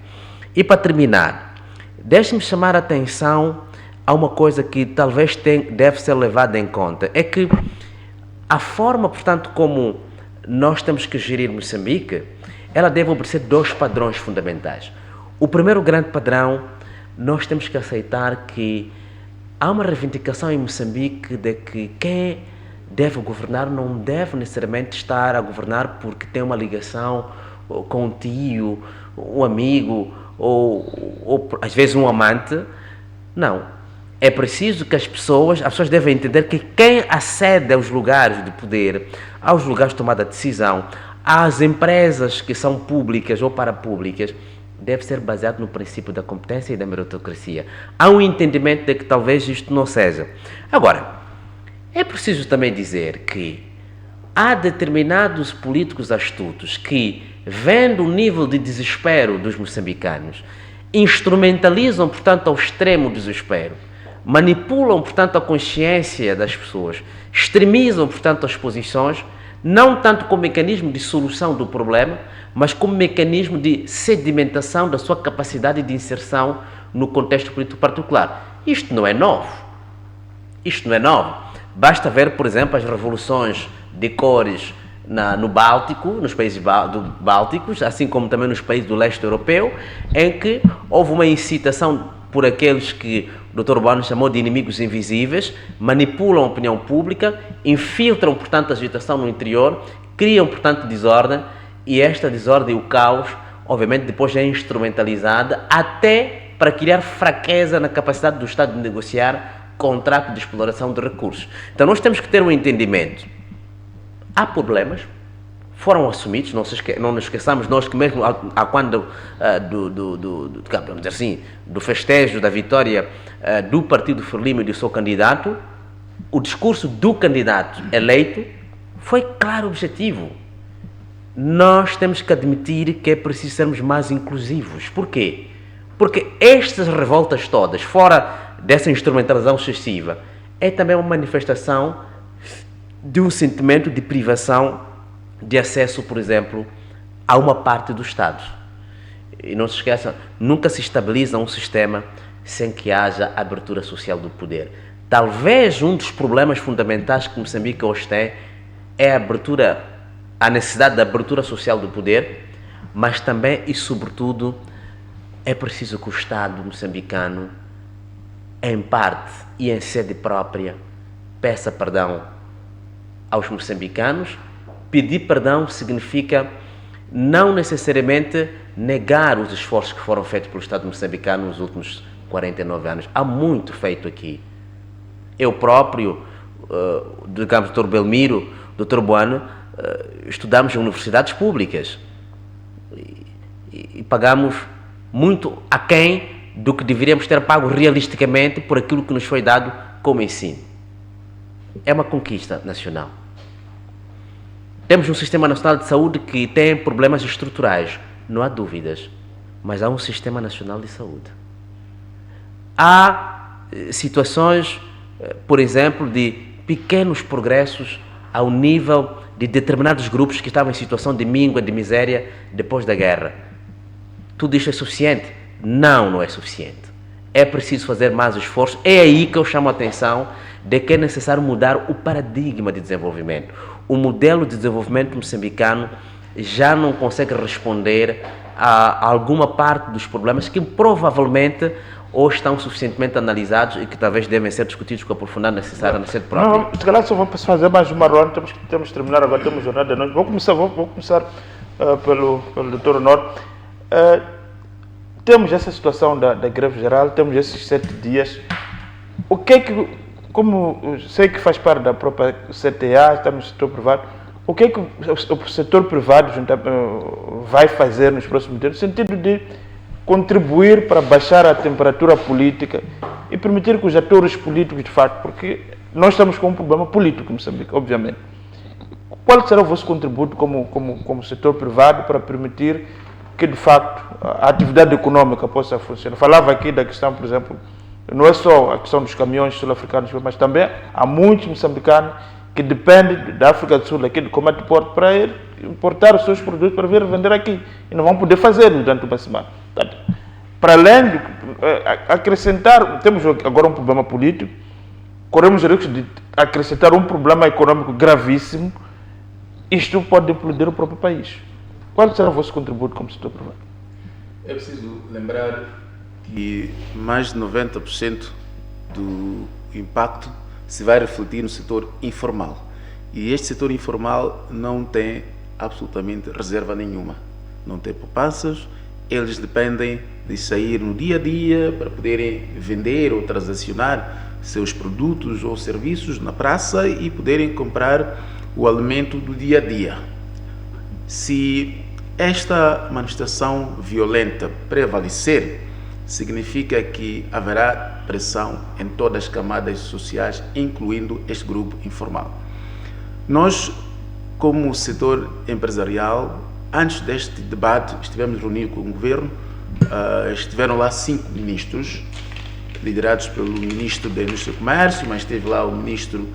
E para terminar, deixe-me chamar a atenção a uma coisa que talvez deve ser levada em conta, é que a forma, portanto, como nós temos que gerir Moçambique, ela deve obedecer 2 padrões fundamentais. O primeiro grande padrão, nós temos que aceitar que há uma reivindicação em Moçambique de que quem deve governar não deve necessariamente estar a governar porque tem uma ligação com um tio, um amigo ou às vezes um amante. Não. É preciso que as pessoas devem entender que quem acede aos lugares de poder, aos lugares de tomada de decisão, às empresas que são públicas ou parapúblicas, deve ser baseado no princípio da competência e da meritocracia. Há um entendimento de que talvez isto não seja. Agora, é preciso também dizer que há determinados políticos astutos que, vendo o nível de desespero dos moçambicanos, instrumentalizam, portanto, ao extremo o desespero, manipulam, portanto, a consciência das pessoas, extremizam, portanto, as posições, não tanto como mecanismo de solução do problema, mas como mecanismo de sedimentação da sua capacidade de inserção no contexto político particular. Isto não é novo. Isto não é novo. Basta ver, por exemplo, as revoluções de cores no Báltico, nos países bálticos, assim como também nos países do leste europeu, em que houve uma incitação por aqueles que o Dr. Bueno chamou de inimigos invisíveis, manipulam a opinião pública, infiltram, portanto, a agitação no interior, criam, portanto, desordem, e esta desordem e o caos, obviamente, depois é instrumentalizada até para criar fraqueza na capacidade do Estado de negociar contrato de exploração de recursos. Então, nós temos que ter um entendimento. Há problemas, foram assumidos. Não nos esqueçamos, nós que mesmo quando vamos dizer assim, do festejo da vitória do Partido Frelimo e do seu candidato, o discurso do candidato eleito foi claro e objetivo. Nós temos que admitir que é preciso sermos mais inclusivos. Por quê? Porque estas revoltas todas, fora dessa instrumentalização excessiva, é também uma manifestação de um sentimento de privação de acesso, por exemplo, a uma parte do Estado. E não se esqueçam, nunca se estabiliza um sistema sem que haja abertura social do poder. Talvez um dos problemas fundamentais que Moçambique hoje tem é a necessidade da abertura social do poder, mas também e sobretudo é preciso que o Estado moçambicano, em parte e em sede própria, peça perdão aos moçambicanos. Pedir perdão significa não necessariamente negar os esforços que foram feitos pelo Estado moçambicano nos últimos 49 anos. Há muito feito aqui. Eu próprio, digamos, Dr. Belmiro, Dr. Boano, estudamos em universidades públicas e pagamos muito aquém do que deveríamos ter pago realisticamente por aquilo que nos foi dado como ensino. É uma conquista nacional. Temos um Sistema Nacional de Saúde que tem problemas estruturais, não há dúvidas, mas há um Sistema Nacional de Saúde. Há situações, por exemplo, de pequenos progressos ao nível de determinados grupos que estavam em situação de míngua, de miséria, depois da guerra. Tudo isto é suficiente? Não é suficiente. É preciso fazer mais esforço. É aí que eu chamo a atenção de que é necessário mudar o paradigma de desenvolvimento. O modelo de desenvolvimento moçambicano já não consegue responder a alguma parte dos problemas que provavelmente ou estão suficientemente analisados e que talvez devem ser discutidos com a profundidade necessária na sede própria. Não, se calhar só vamos fazer mais uma ronda, temos que terminar agora, temos jornada de noite. Vou começar pelo Dr. Honor. Temos essa situação da greve geral, temos esses 7 dias. O que é que, como sei que faz parte da própria CTA, estamos no setor privado, o que é que o setor privado vai fazer nos próximos dias, no sentido de contribuir para baixar a temperatura política e permitir que os atores políticos, de facto, porque nós estamos com um problema político em Moçambique, obviamente. Qual será o vosso contributo como setor privado para permitir que, de facto, a atividade econômica possa funcionar? Falava aqui da questão, por exemplo, não é só a questão dos caminhões sul-africanos, mas também há muitos moçambicanos que dependem da África do Sul, aqui do Comércio de Porto, para ir importar os seus produtos para vir vender aqui. E não vão poder fazê-lo durante uma semana. Portanto, para além de acrescentar, temos agora um problema político, corremos o risco de acrescentar um problema econômico gravíssimo. Isto pode implodir o próprio país. Qual será o vosso contributo como setor privado? É preciso lembrar que mais de 90% do impacto se vai refletir no setor informal. E este setor informal não tem absolutamente reserva nenhuma. Não tem poupanças, eles dependem de sair no dia a dia para poderem vender ou transacionar seus produtos ou serviços na praça e poderem comprar o alimento do dia a dia. Se esta manifestação violenta prevalecer, significa que haverá pressão em todas as camadas sociais, incluindo este grupo informal. Nós, como setor empresarial, antes deste debate, estivemos reunidos com o governo, estiveram lá 5 ministros, liderados pelo ministro da Indústria e Comércio, mas esteve lá o ministro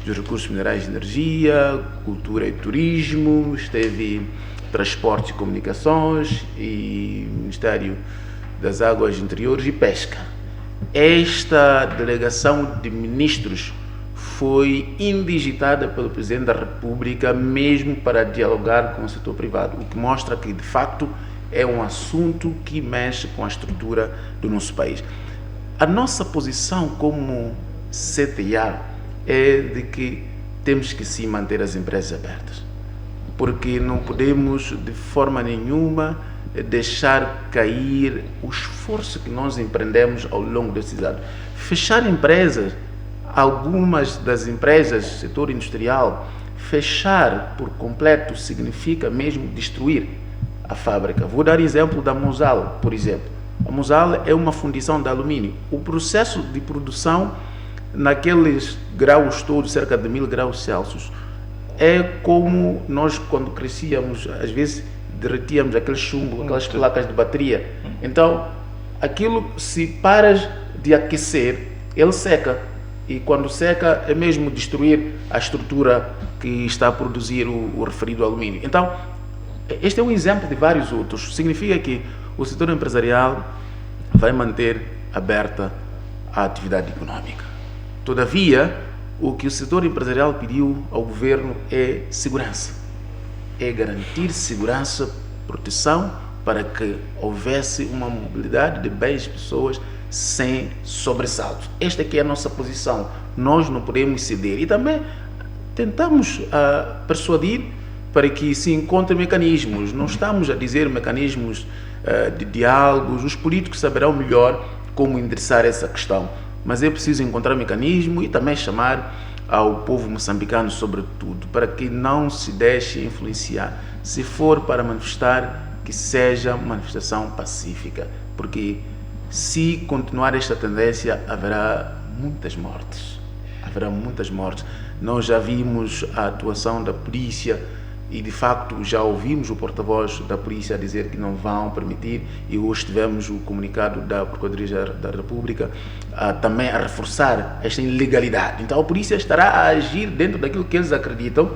dos Recursos Minerais e Energia, Cultura e Turismo, esteve Transporte e Comunicações e Ministério das Águas Interiores e Pesca. Esta delegação de ministros foi indigitada pelo Presidente da República mesmo para dialogar com o setor privado, o que mostra que, de facto, é um assunto que mexe com a estrutura do nosso país. A nossa posição como CTA é de que temos que sim manter as empresas abertas, porque não podemos de forma nenhuma deixar cair o esforço que nós empreendemos ao longo desses anos. Fechar empresas, algumas das empresas do setor industrial fechar por completo significa mesmo destruir a fábrica. Vou dar exemplo da Mosal, por exemplo. A Mosal é uma fundição de alumínio. O processo de produção naqueles graus todos, cerca de 1000 graus Celsius, é como nós, quando crescíamos, às vezes derretíamos aquele chumbo, aquelas placas de bateria. Então, aquilo, se paras de aquecer, ele seca. E quando seca, é mesmo destruir a estrutura que está a produzir o referido alumínio. Então, este é um exemplo de vários outros. Significa que o setor empresarial vai manter aberta a atividade econômica. Todavia, o que o setor empresarial pediu ao governo é segurança. É garantir segurança, proteção, para que houvesse uma mobilidade de bens e pessoas sem sobressaltos. Esta aqui é a nossa posição. Nós não podemos ceder. E também tentamos persuadir para que se encontrem mecanismos. Não estamos a dizer mecanismos de diálogos. Os políticos saberão melhor como endereçar essa questão. Mas é preciso encontrar mecanismo e também chamar ao povo moçambicano, sobretudo, para que não se deixe influenciar. Se for para manifestar, que seja manifestação pacífica, porque se continuar esta tendência, haverá muitas mortes. Haverá muitas mortes. Nós já vimos a atuação da polícia e, de facto, já ouvimos o porta-voz da polícia dizer que não vão permitir, e hoje tivemos o comunicado da Procuradoria da República também a reforçar esta ilegalidade. Então a polícia estará a agir dentro daquilo que eles acreditam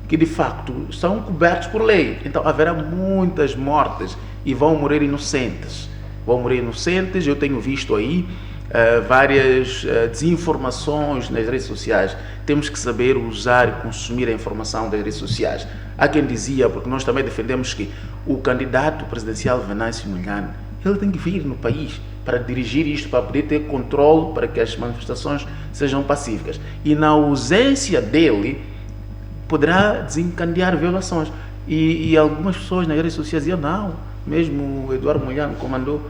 que, de facto, são cobertos por lei. Então haverá muitas mortes e vão morrer inocentes. Vão morrer inocentes. Eu tenho visto aí várias desinformações nas redes sociais. Temos que saber usar e consumir a informação das redes sociais. Há quem dizia, porque nós também defendemos que o candidato presidencial Venâncio Mondlane, ele tem que vir no país para dirigir isto, para poder ter controle, para que as manifestações sejam pacíficas. E na ausência dele, poderá desencadear violações. E algumas pessoas nas redes sociais diziam, não, mesmo o Eduardo Mondlane comandou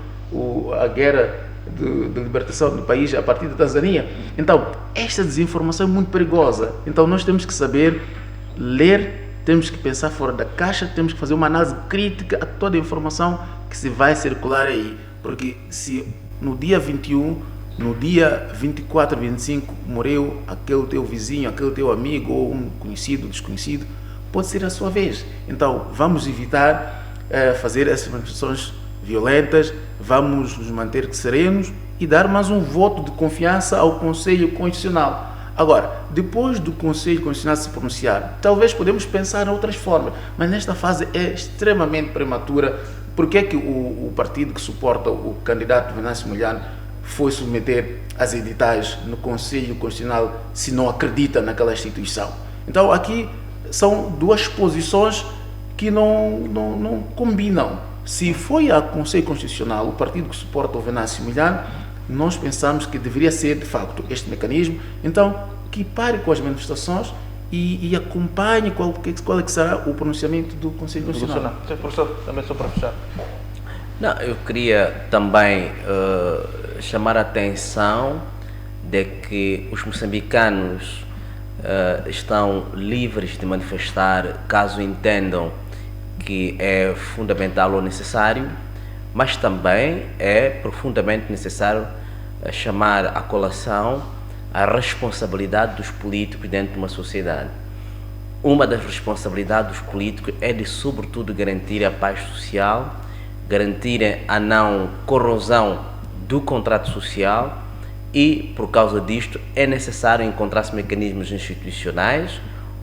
a guerra de libertação do país a partir da Tanzânia. Então, esta desinformação é muito perigosa. Então, nós temos que saber ler, temos que pensar fora da caixa, temos que fazer uma análise crítica a toda a informação que se vai circular aí. Porque se no dia 21, no dia 24, 25, morreu aquele teu vizinho, aquele teu amigo ou um conhecido, desconhecido, pode ser a sua vez. Então, vamos evitar fazer essas manifestações violentas, vamos nos manter serenos e dar mais um voto de confiança ao Conselho Constitucional. Agora, depois do Conselho Constitucional se pronunciar, talvez podemos pensar em outras formas, mas nesta fase é extremamente prematura. Porque é que o partido que suporta o candidato Venâncio Mondlane foi submeter as editais no Conselho Constitucional se não acredita naquela instituição? Então, aqui são duas posições que não combinam. Se foi ao Conselho Constitucional o partido que suporta o Venâncio Mondlane, nós pensamos que deveria ser, de facto, este mecanismo. Então, que pare com as manifestações e acompanhe qual é que será o pronunciamento do Conselho Constitucional. Sim, professor, também só para fechar. Não, eu queria também chamar a atenção de que os moçambicanos estão livres de manifestar caso entendam que é fundamental ou necessário, mas também é profundamente necessário chamar à colação a responsabilidade dos políticos dentro de uma sociedade. Uma das responsabilidades dos políticos é de, sobretudo, garantir a paz social, garantir a não corrosão do contrato social e, por causa disto, é necessário encontrar-se mecanismos institucionais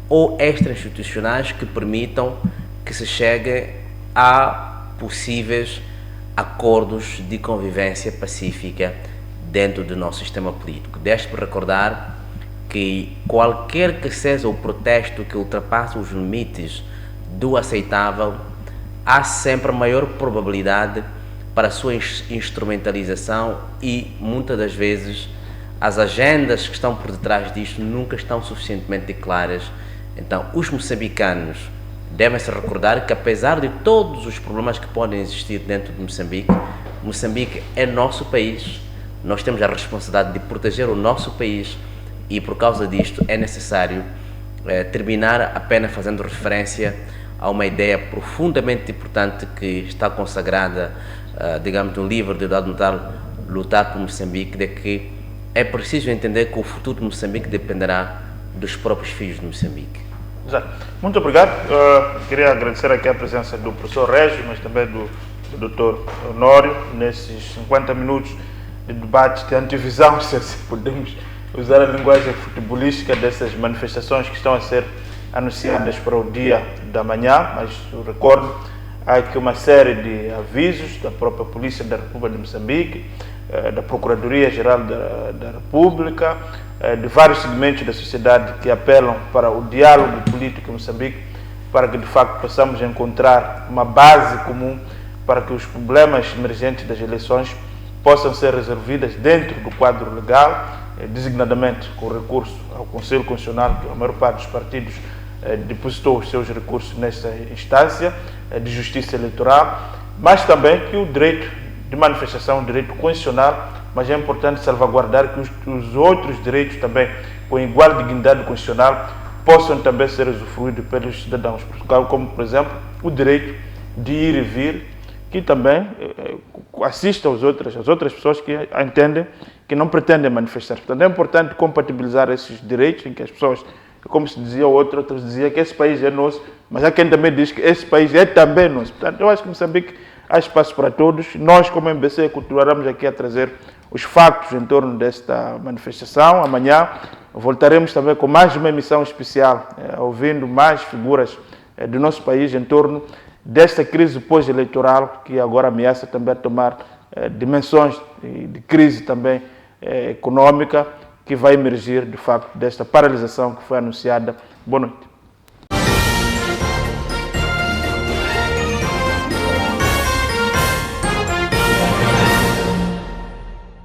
ou extra-institucionais que permitam que se chegue a possíveis acordos de convivência pacífica dentro do nosso sistema político. Deixe-me recordar que qualquer que seja o protesto que ultrapasse os limites do aceitável, há sempre maior probabilidade para a sua instrumentalização e, muitas das vezes, as agendas que estão por detrás disto nunca estão suficientemente claras. Então, os moçambicanos devem-se recordar que, apesar de todos os problemas que podem existir dentro de Moçambique, Moçambique é nosso país. Nós temos a responsabilidade de proteger o nosso país e, por causa disto, é necessário terminar apenas fazendo referência a uma ideia profundamente importante que está consagrada, digamos, no livro de Eduardo Montalvo, Lutar por Moçambique, de que é preciso entender que o futuro de Moçambique dependerá dos próprios filhos de Moçambique. Exato. Muito obrigado. Queria agradecer aqui a presença do professor Régio, mas também do Dr. Honório, nesses 50 minutos de debate, de antevisão, se podemos usar a linguagem futebolística dessas manifestações que estão a ser anunciadas para o dia da manhã, mas eu recordo, há aqui uma série de avisos da própria Polícia da República de Moçambique, da Procuradoria-Geral da República, de vários segmentos da sociedade que apelam para o diálogo político em Moçambique, para que de facto possamos encontrar uma base comum para que os problemas emergentes das eleições possam ser resolvidos dentro do quadro legal, designadamente com recurso ao Conselho Constitucional, que a maior parte dos partidos depositou os seus recursos nesta instância de justiça eleitoral, mas também que o direito de manifestação é um direito constitucional, mas é importante salvaguardar que os outros direitos também, com igual dignidade constitucional, possam também ser usufruídos pelos cidadãos, como, por exemplo, o direito de ir e vir, que também assiste às outras pessoas que entendem que não pretendem manifestar. Portanto, é importante compatibilizar esses direitos em que as pessoas, como se dizia outros diziam que esse país é nosso, mas há quem também diz que esse país é também nosso. Portanto, eu acho que em Moçambique há espaço para todos. Nós, como MBC, continuaremos aqui a trazer os factos em torno desta manifestação. Amanhã voltaremos também com mais uma emissão especial, ouvindo mais figuras do nosso país em torno desta crise pós-eleitoral que agora ameaça também tomar dimensões de crise também econômica que vai emergir, de facto, desta paralisação que foi anunciada. Boa noite.